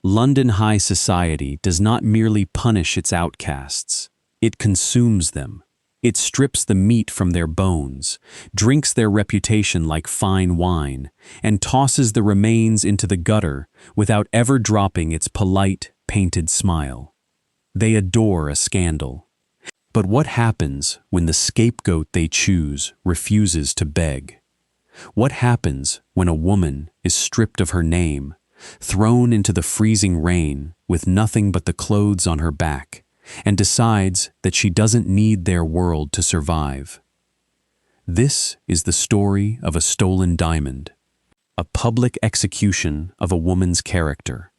London high society does not merely punish its outcasts, it consumes them. It strips the meat from their bones, drinks their reputation like fine wine, and tosses the remains into the gutter without ever dropping its polite, painted smile. They adore a scandal. But what happens when the scapegoat they choose refuses to beg? What happens when a woman is stripped of her name, thrown into the freezing rain with nothing but the clothes on her back, and decides that she doesn't need their world to survive? This is the story of a stolen diamond, a public execution of a woman's character,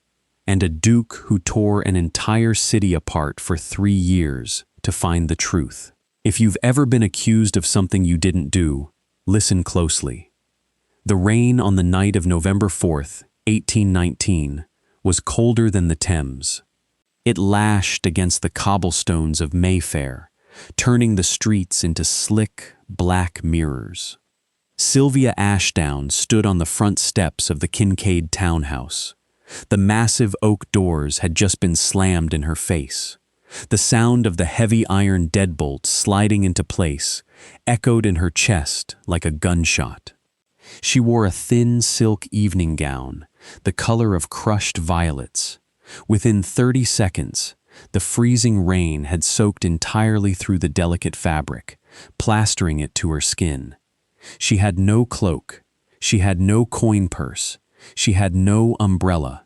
and a duke who tore an entire city apart for 3 years to find the truth. If you've ever been accused of something you didn't do, listen closely. The rain on the night of November 4th, 1819, was colder than the Thames. It lashed against the cobblestones of Mayfair, turning the streets into slick, black mirrors. Sylvia Ashdown stood on the front steps of the Kincade townhouse. The massive oak doors had just been slammed in her face. The sound of the heavy iron deadbolt sliding into place echoed in her chest like a gunshot. She wore a thin silk evening gown, the color of crushed violets. Within 30 seconds, the freezing rain had soaked entirely through the delicate fabric, plastering it to her skin. She had no cloak. She had no coin purse. She had no umbrella.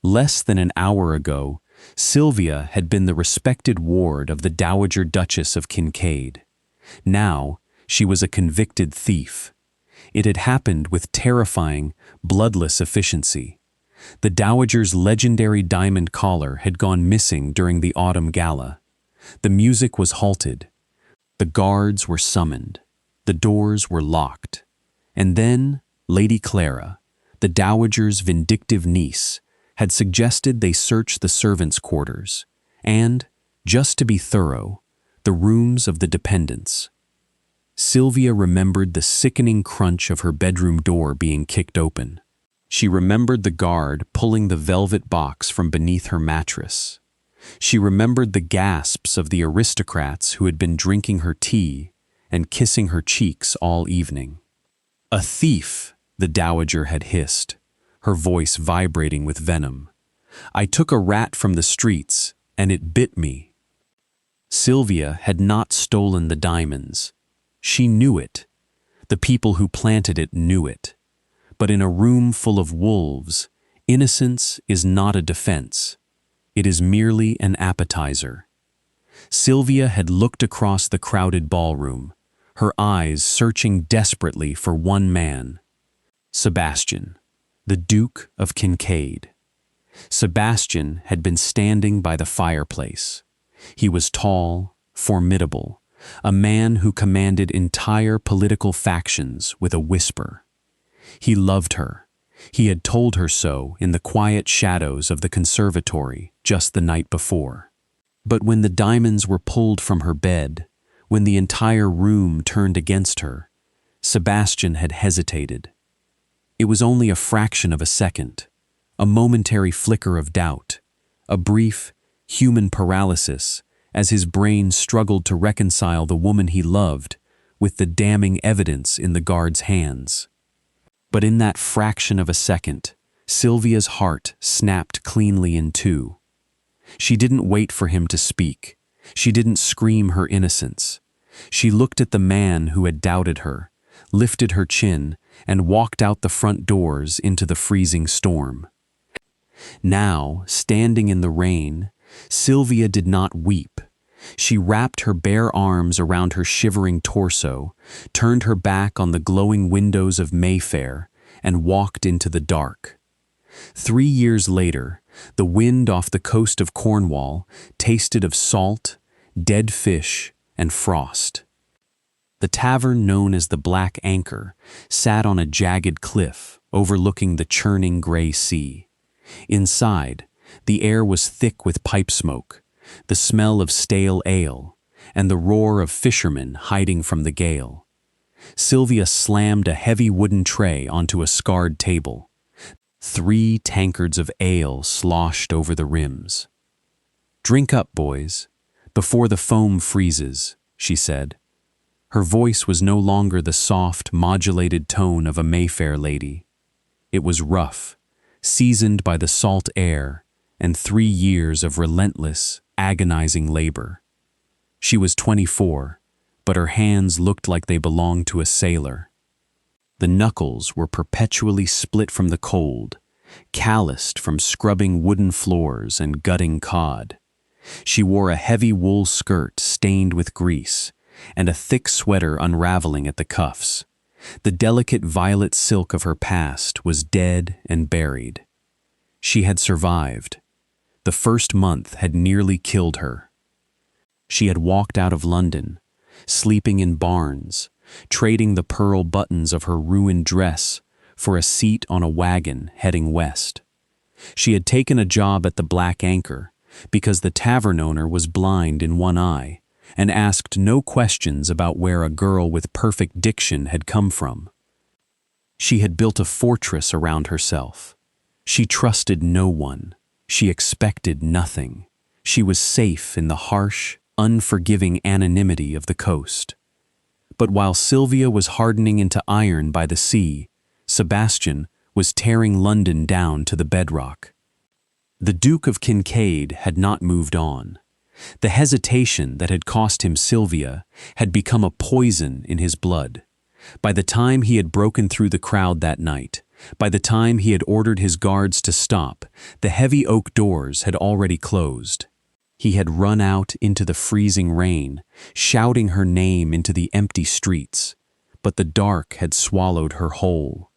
Less than an hour ago, Sylvia had been the respected ward of the Dowager Duchess of Kincade. Now, she was a convicted thief. It had happened with terrifying, bloodless efficiency. The Dowager's legendary diamond collar had gone missing during the autumn gala. The music was halted. The guards were summoned. The doors were locked. And then Lady Clara, the Dowager's vindictive niece, had suggested they search the servants' quarters and, just to be thorough, the rooms of the dependents. Sylvia remembered the sickening crunch of her bedroom door being kicked open. She remembered the guard pulling the velvet box from beneath her mattress. She remembered the gasps of the aristocrats who had been drinking her tea and kissing her cheeks all evening. "A thief," the Dowager had hissed, her voice vibrating with venom. "I took a rat from the streets, and it bit me." Sylvia had not stolen the diamonds. She knew it. The people who planted it knew it. But in a room full of wolves, innocence is not a defense. It is merely an appetizer. Sylvia had looked across the crowded ballroom, her eyes searching desperately for one man. Sebastian, the Duke of Kincade. Sebastian had been standing by the fireplace. He was tall, formidable, a man who commanded entire political factions with a whisper. He loved her. He had told her so in the quiet shadows of the conservatory just the night before. But when the diamonds were pulled from her bed, when the entire room turned against her, Sebastian had hesitated. It was only a fraction of a second, a momentary flicker of doubt, a brief, human paralysis as his brain struggled to reconcile the woman he loved with the damning evidence in the guard's hands. But in that fraction of a second, Sylvia's heart snapped cleanly in two. She didn't wait for him to speak. She didn't scream her innocence. She looked at the man who had doubted her, lifted her chin, and walked out the front doors into the freezing storm. Now, standing in the rain, Sylvia did not weep. She wrapped her bare arms around her shivering torso, turned her back on the glowing windows of Mayfair, and walked into the dark. 3 years later, the wind off the coast of Cornwall tasted of salt, dead fish, and frost. The tavern known as the Black Anchor sat on a jagged cliff overlooking the churning gray sea. Inside, the air was thick with pipe smoke, the smell of stale ale, and the roar of fishermen hiding from the gale. Sylvia slammed a heavy wooden tray onto a scarred table. 3 tankards of ale sloshed over the rims. "Drink up, boys, before the foam freezes," she said. Her voice was no longer the soft, modulated tone of a Mayfair lady. It was rough, seasoned by the salt air and 3 years of relentless, agonizing labor. She was 24, but her hands looked like they belonged to a sailor. The knuckles were perpetually split from the cold, calloused from scrubbing wooden floors and gutting cod. She wore a heavy wool skirt stained with grease, and a thick sweater unraveling at the cuffs. The delicate violet silk of her past was dead and buried. She had survived. The first month had nearly killed her. She had walked out of London, sleeping in barns, trading the pearl buttons of her ruined dress for a seat on a wagon heading west. She had taken a job at the Black Anchor because the tavern owner was blind in one eye and asked no questions about where a girl with perfect diction had come from. She had built a fortress around herself. She trusted no one. She expected nothing. She was safe in the harsh, unforgiving anonymity of the coast. But while Sylvia was hardening into iron by the sea, Sebastian was tearing London down to the bedrock. The Duke of Kincade had not moved on. The hesitation that had cost him Sylvia had become a poison in his blood. By the time he had broken through the crowd that night, by the time he had ordered his guards to stop, the heavy oak doors had already closed. He had run out into the freezing rain, shouting her name into the empty streets, but the dark had swallowed her whole.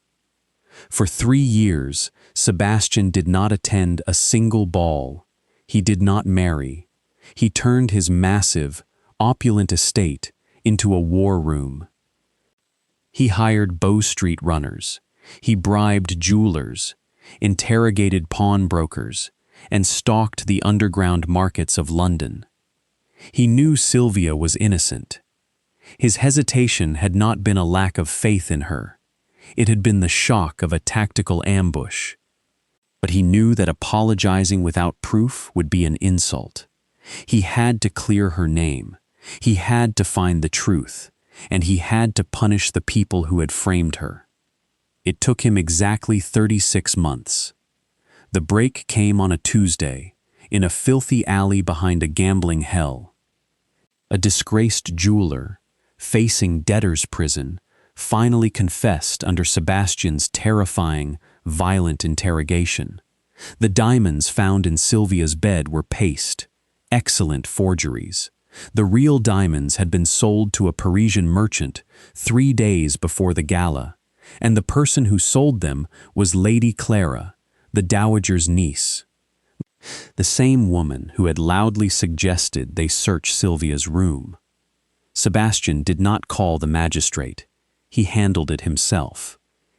For 3 years, Sebastian did not attend a single ball. He did not marry. He turned his massive, opulent estate into a war room. He hired Bow Street runners. He bribed jewelers, interrogated pawnbrokers, and stalked the underground markets of London. He knew Sylvia was innocent. His hesitation had not been a lack of faith in her. It had been the shock of a tactical ambush. But he knew that apologizing without proof would be an insult. He had to clear her name. He had to find the truth, and he had to punish the people who had framed her. It took him exactly 36 months. The break came on a Tuesday, in a filthy alley behind a gambling hell. A disgraced jeweler, facing debtor's prison, finally confessed under Sebastian's terrifying, violent interrogation. The diamonds found in Sylvia's bed were paste, excellent forgeries. The real diamonds had been sold to a Parisian merchant 3 days before the gala, and the person who sold them was Lady Clara, the dowager's niece. The same woman who had loudly suggested they search Sylvia's room. Sebastian did not call the magistrate. He handled it himself.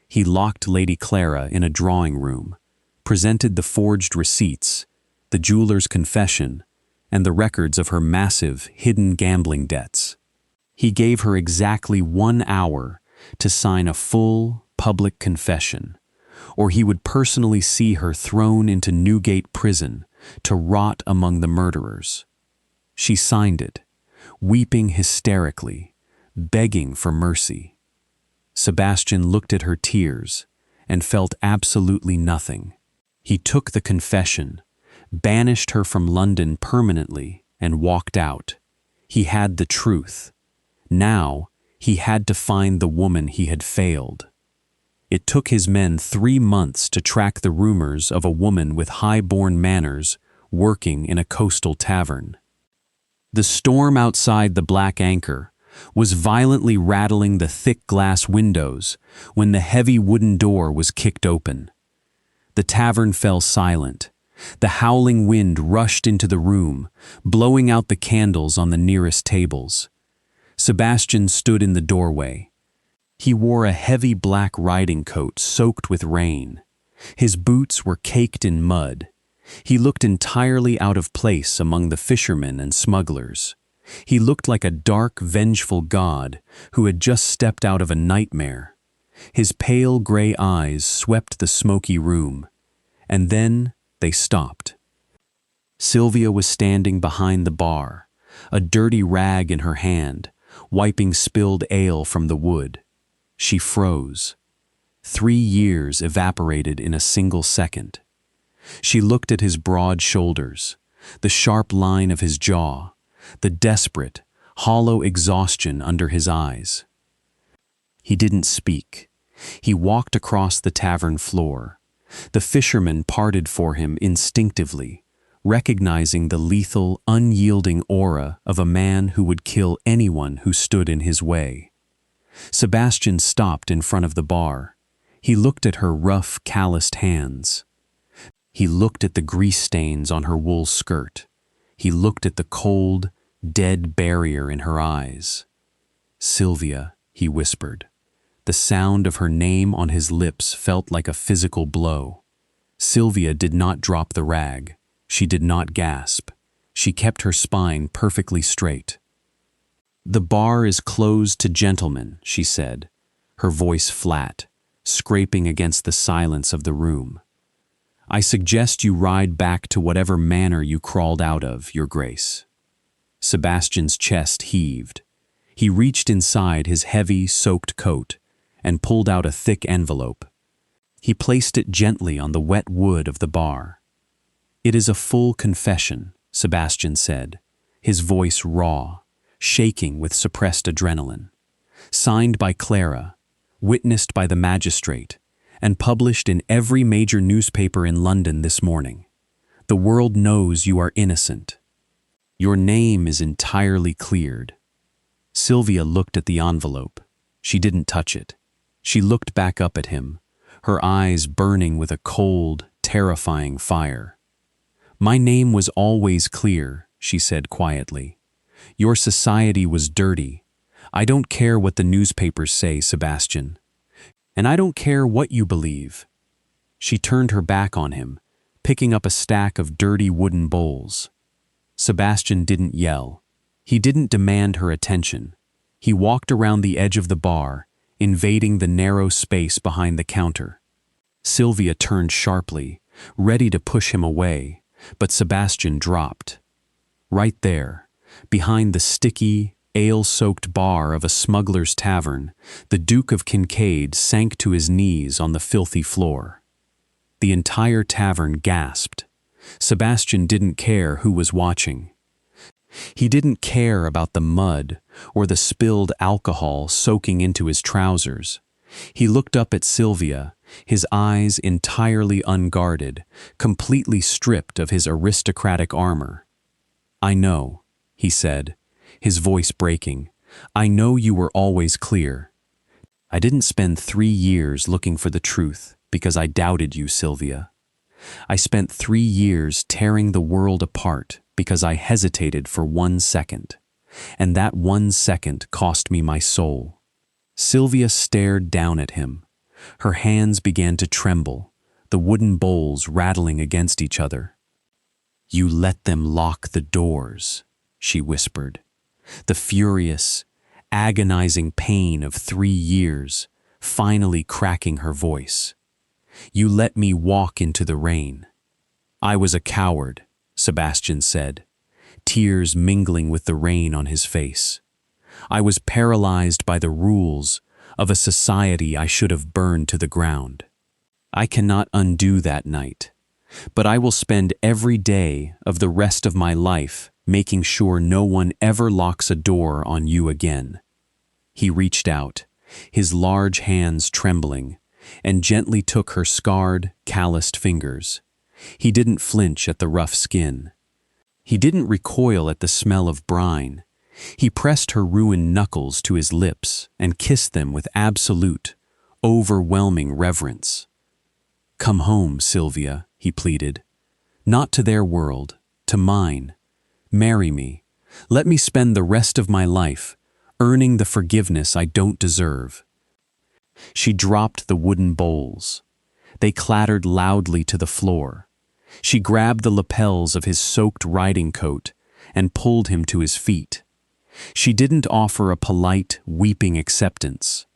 He locked Lady Clara in a drawing room, presented the forged receipts, the jeweler's confession, and the records of her massive, hidden gambling debts. He gave her exactly 1 hour to sign a full, public confession, or he would personally see her thrown into Newgate prison to rot among the murderers. She signed it, weeping hysterically, begging for mercy. Sebastian looked at her tears and felt absolutely nothing. He took the confession, banished her from London permanently, and walked out. He had the truth. Now, he had to find the woman he had failed. It took his men 3 months to track the rumors of a woman with high-born manners working in a coastal tavern. The storm outside the Black Anchor was violently rattling the thick glass windows when the heavy wooden door was kicked open. The tavern fell silent. The howling wind rushed into the room, blowing out the candles on the nearest tables. Sebastian stood in the doorway. He wore a heavy black riding coat soaked with rain. His boots were caked in mud. He looked entirely out of place among the fishermen and smugglers. He looked like a dark, vengeful god who had just stepped out of a nightmare. His pale gray eyes swept the smoky room, and then they stopped. Sylvia was standing behind the bar, a dirty rag in her hand, wiping spilled ale from the wood. She froze. 3 years evaporated in a single second. She looked at his broad shoulders, the sharp line of his jaw, the desperate, hollow exhaustion under his eyes. He didn't speak. He walked across the tavern floor. The fisherman parted for him instinctively, recognizing the lethal, unyielding aura of a man who would kill anyone who stood in his way. Sebastian stopped in front of the bar. He looked at her rough, calloused hands. He looked at the grease stains on her wool skirt. He looked at the cold, dead barrier in her eyes. "Sylvia," he whispered. The sound of her name on his lips felt like a physical blow. Sylvia did not drop the rag. She did not gasp. She kept her spine perfectly straight. "The bar is closed to gentlemen," she said, her voice flat, scraping against the silence of the room. "I suggest you ride back to whatever manor you crawled out of, Your Grace." Sebastian's chest heaved. He reached inside his heavy, soaked coat and pulled out a thick envelope. He placed it gently on the wet wood of the bar. "It is a full confession," Sebastian said, his voice raw, shaking with suppressed adrenaline. "Signed by Clara, witnessed by the magistrate, and published in every major newspaper in London this morning. The world knows you are innocent. Your name is entirely cleared." Sylvia looked at the envelope. She didn't touch it. She looked back up at him, her eyes burning with a cold, terrifying fire. "My name was always clear," she said quietly. "Your society was dirty. I don't care what the newspapers say, Sebastian. And I don't care what you believe." She turned her back on him, picking up a stack of dirty wooden bowls. Sebastian didn't yell. He didn't demand her attention. He walked around the edge of the bar, invading the narrow space behind the counter. Sylvia turned sharply, ready to push him away, but Sebastian dropped. Right there, behind the sticky, ale-soaked bar of a smuggler's tavern, the Duke of Kincade sank to his knees on the filthy floor. The entire tavern gasped. Sebastian didn't care who was watching. He didn't care about the mud or the spilled alcohol soaking into his trousers. He looked up at Sylvia, his eyes entirely unguarded, completely stripped of his aristocratic armor. "I know," he said, his voice breaking. "I know you were always clear. I didn't spend 3 years looking for the truth because I doubted you, Sylvia. I spent 3 years tearing the world apart because I hesitated for 1 second, and that 1 second cost me my soul." Sylvia stared down at him. Her hands began to tremble, the wooden bowls rattling against each other. "You let them lock the doors," she whispered. The furious, agonizing pain of 3 years finally cracking her voice. "You let me walk into the rain." "I was a coward," Sebastian said, tears mingling with the rain on his face. "I was paralyzed by the rules of a society I should have burned to the ground. I cannot undo that night, but I will spend every day of the rest of my life making sure no one ever locks a door on you again." He reached out, his large hands trembling, and gently took her scarred, calloused fingers. He didn't flinch at the rough skin. He didn't recoil at the smell of brine. He pressed her ruined knuckles to his lips and kissed them with absolute, overwhelming reverence. "Come home, Sylvia," he pleaded. "Not to their world, to mine. Marry me. Let me spend the rest of my life earning the forgiveness I don't deserve." She dropped the wooden bowls. They clattered loudly to the floor. She grabbed the lapels of his soaked riding coat and pulled him to his feet. She didn't offer a polite, weeping acceptance.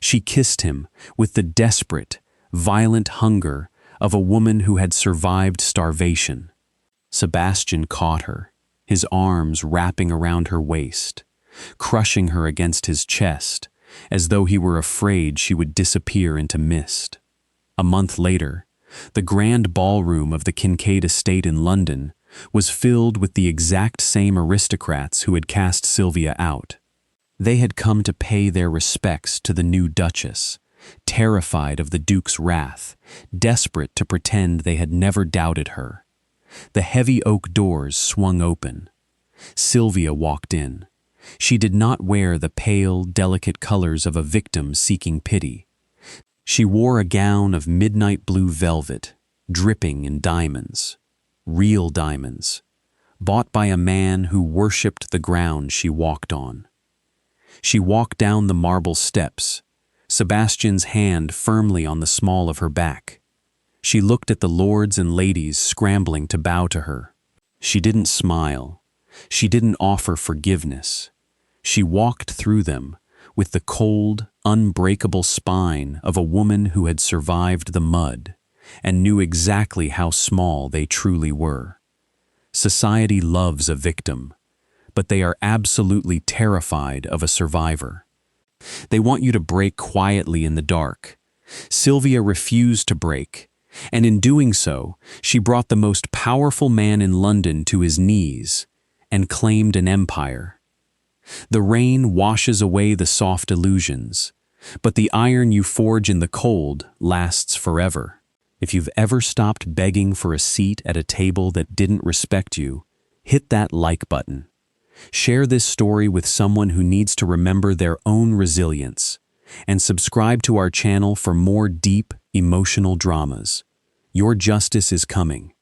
She kissed him with the desperate, violent hunger of a woman who had survived starvation. Sebastian caught her, his arms wrapping around her waist, crushing her against his chest, as though he were afraid she would disappear into mist. A month later, the grand ballroom of the Kincade estate in London was filled with the exact same aristocrats who had cast Sylvia out. They had come to pay their respects to the new Duchess, terrified of the Duke's wrath, desperate to pretend they had never doubted her. The heavy oak doors swung open. Sylvia walked in. She did not wear the pale, delicate colors of a victim seeking pity. She wore a gown of midnight blue velvet, dripping in diamonds. Real diamonds, bought by a man who worshipped the ground she walked on. She walked down the marble steps, Sebastian's hand firmly on the small of her back. She looked at the lords and ladies scrambling to bow to her. She didn't smile. She didn't offer forgiveness. She walked through them with the cold, unbreakable spine of a woman who had survived the mud and knew exactly how small they truly were. Society loves a victim, but they are absolutely terrified of a survivor. They want you to break quietly in the dark. Sylvia refused to break, and in doing so, she brought the most powerful man in London to his knees and claimed an empire. The rain washes away the soft illusions, but the iron you forge in the cold lasts forever. If you've ever stopped begging for a seat at a table that didn't respect you, hit that like button. Share this story with someone who needs to remember their own resilience, and subscribe to our channel for more deep, emotional dramas. Your justice is coming.